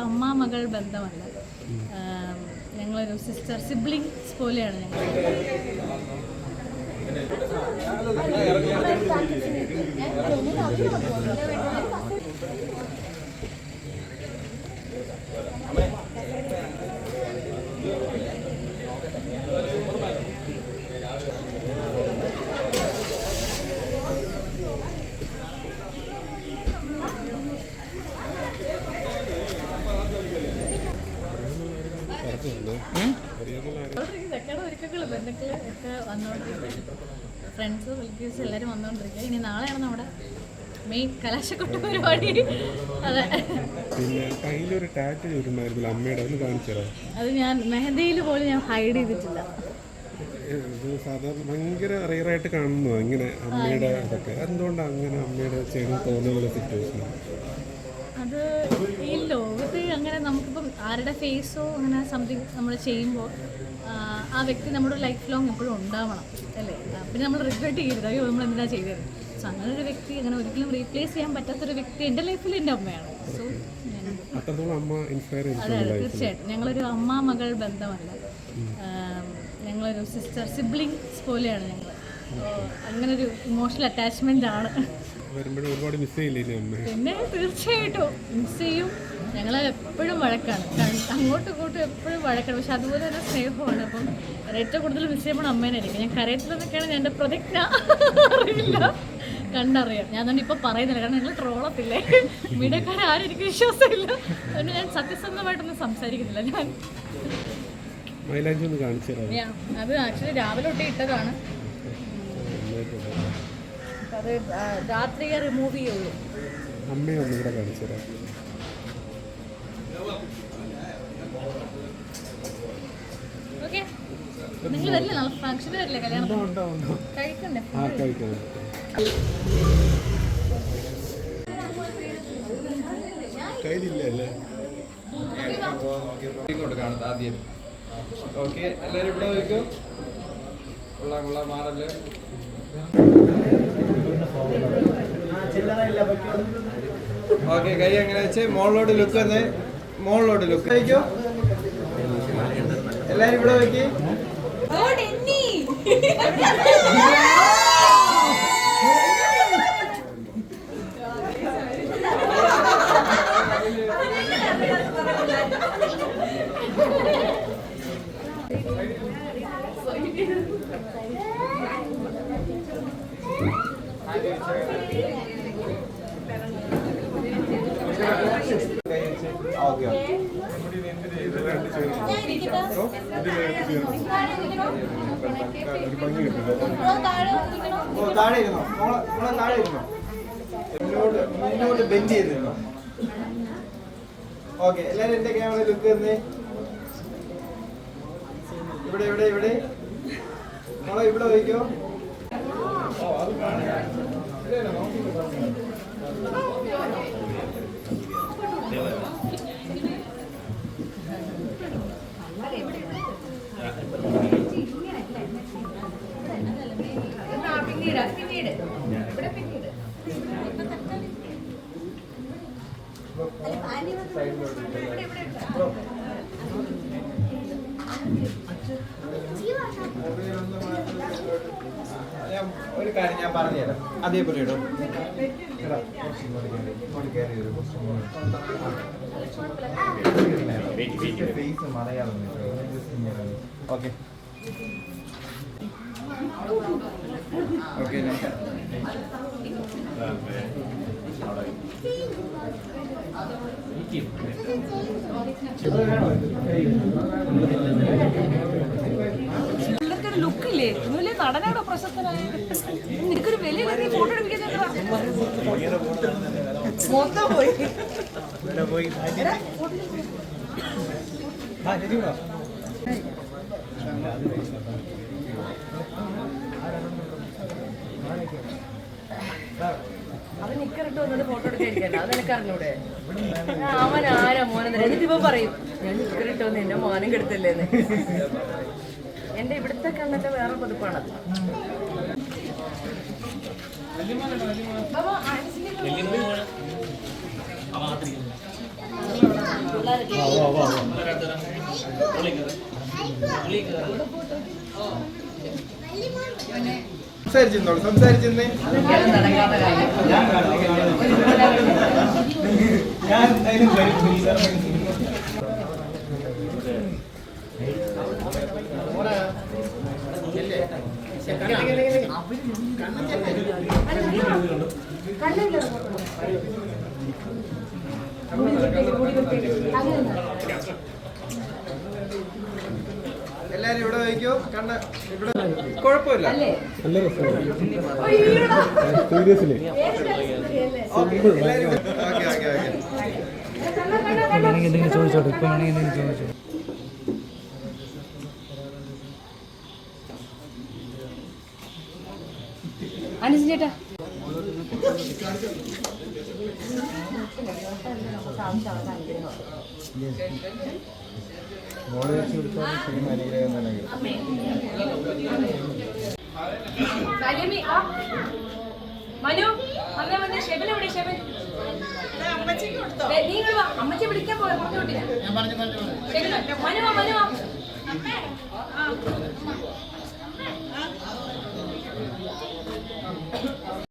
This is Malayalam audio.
അമ്മ മകൾ ബന്ധമല്ല, ഞങ്ങളൊരു സിസ്റ്റർ സിബ്ലിങ്സ് പോലെയാണ് ഞങ്ങൾ. ഒരുക്കങ്ങള് ബന്ധുക്കള് ഒക്കെ വന്നുകൊണ്ടിരിക്കും, ഫ്രണ്ട്സ് റിലേറ്റീവ്സ് എല്ലാവരും വന്നുകൊണ്ടിരിക്കുക. ഇനി നാളെയാണ് നമ്മുടെ മെയിൻ കലാശക്കൊട്ട് പരിപാടി. അതെ, പിന്നെ കയ്യിലൊരു ടാറ്റു വരുമായിരുന്നില്ല അമ്മയുടെ, ഒന്ന് കാണിച്ചോ? അത് ഞാൻ മെഹന്തിയിൽ പോലും ഞാൻ ഹൈഡ് ചെയ്തിട്ടില്ല. സാധാരണ ഭയങ്കര റെയറായിട്ട് കാണുന്നു ഇങ്ങനെ അമ്മയുടെ അതൊക്കെ. എന്തുകൊണ്ടാണ് അങ്ങനെ അമ്മയുടെ ചെയ്യണം തോന്നുന്ന സിറ്റുവേഷൻ? അത് ഈ ലോകത്ത് അങ്ങനെ നമുക്കിപ്പം ആരുടെ ഫേസോ അങ്ങനെ സംതിങ് നമ്മൾ ചെയ്യുമ്പോൾ ആ വ്യക്തി നമ്മുടെ ലൈഫ് ലോങ് എപ്പോഴും ഉണ്ടാവണം അല്ലേ. പിന്നെ നമ്മൾ റിഗ്രറ്റ് ചെയ്യരുത്, അയ്യോ നമ്മൾ എന്തിനാ ചെയ്തത്. സോ അങ്ങനെ ഒരു വ്യക്തി, അങ്ങനെ ഒരിക്കലും റീപ്ലേസ് ചെയ്യാൻ പറ്റാത്തൊരു വ്യക്തി എൻ്റെ ലൈഫിൽ എൻ്റെ അമ്മയാണ്. സോ അതെ അതെ, തീർച്ചയായിട്ടും ഞങ്ങളൊരു അമ്മ മകൾ ബന്ധമല്ല, ഞങ്ങളൊരു സിസ്റ്റർ സിബ്ലിങ്സ് പോലെയാണ് ഞങ്ങൾ. അങ്ങനൊരു ഇമോഷണൽ അറ്റാച്ച്മെൻ്റ് ആണ്. പിന്നെ തീർച്ചയായിട്ടും മിസ് ചെയ്യും. ഞങ്ങൾ എപ്പോഴും വഴക്കാണ്, അങ്ങോട്ടും ഇങ്ങോട്ടും എപ്പോഴും വഴക്കാണ്. പക്ഷെ അതുപോലെ തന്നെ സ്നേഹമാണ്. അപ്പം ഏറ്റവും കൂടുതൽ മിസ് ചെയ്യുമ്പോൾ അമ്മേനായിരിക്കും. ഞാൻ കരയത്തിലെന്നൊക്കെയാണ് എൻ്റെ പ്രതിജ്ഞ, അറിയില്ല, കണ്ടറിയാം. ഞാൻ തന്നെ ഇപ്പം പറയുന്നില്ല, കാരണം നിങ്ങൾ ട്രോളത്തില്ലേ, മീഡിയക്കാരും എനിക്ക് വിശ്വാസമില്ല. അതുകൊണ്ട് ഞാൻ സത്യസന്ധമായിട്ടൊന്നും സംസാരിക്കുന്നില്ല. ഞാൻ അത് ആക്ച്വലി രാവിലെ തൊട്ട് ഇട്ടതാണ്. അത് രാത്രി റിമൂവ് ചെയ്യുള്ളൂ. ഓക്കെ, നിങ്ങൾ വരില്ലേ നാളെ ഫംഗ്ഷന് വരില്ലേ, കല്യാണം കഴിക്കണ്ടേ? ആദ്യം ഓക്കെ, എല്ലാവരും ഇവിടെ വയ്ക്കും. കൊള്ളാം മാറല്ലേ. ഓക്കെ, കൈ എങ്ങനെ വെച്ച് മോളിലോട്ട് ലുക്ക് വന്നേ, മോളിലോട്ട് ലുക്ക് വയ്ക്കോ. എല്ലാരും ഇവിടെ വയ്ക്കേ. താഴെ ഇരുന്നോ, താഴെ ഇരുന്നോ, മുന്നോട്ട് ബെൻഡ് ചെയ്തിരുന്നോ. ഓക്കെ, എല്ലാരും എന്റെ ക്യാമറ ലുക്ക് തന്നേ. ഇവിടെ ഇവിടെ ഇവിടെ മോളെ ഇവിടെ വയ്ക്കോ. ഒരു കാര്യം ഞാൻ പറഞ്ഞുതരാം, അതേപോലെ ഇടും. ഫേസ് മലയാളം. ഓക്കെ ഓക്കെ, ലുക്കില്ലേ ഒന്നുമില്ലേ, നടനാണോ പ്രശസ്തനായ? എനിക്കൊരു വലിയ ഫോട്ടോ എടുപ്പിക്കുന്നുണ്ടോ? മൊത്തം പോയി. അത് നിക്കറിട്ട് വന്നിട്ട് ഫോട്ടോ എടുക്കാതിരിക്കണ്ട, അത് എനിക്ക് അറിഞ്ഞൂടെ? അവൻ ആരാ മോനെന്ന് എന്നിട്ട് ഇവ പറയും, ഞാൻ നിക്കറിട്ട് വന്ന് എന്റെ മാനം കെടുത്തല്ലേന്ന്. എൻ്റെ ഇവിടുത്തെ കണ്ണൻ്റെ വേറെ പതിപ്പാണ്. സംസാരിച്ചിരുന്നേ എല്ലാരും ഇവിടെ വയ്ക്കോ. കണ്ണ ഇവിടെ കുഴപ്പമില്ല. നല്ല രസമാണ് സീരിയസ്ലി. ചോദിച്ചോട്ടെ, ഇപ്പൊ വേണമെങ്കിൽ എന്തെങ്കിലും ചോദിച്ചോ. അനുജൻ ചേട്ടാ മനു അമ്മ വന്നേ. ഷെബിൻ എവിടെ? ഷെബിൻ നീ ഇങ്ങോട്ട് വാ. അമ്മച്ചി വിളിക്കാൻ പോയ മനു മനു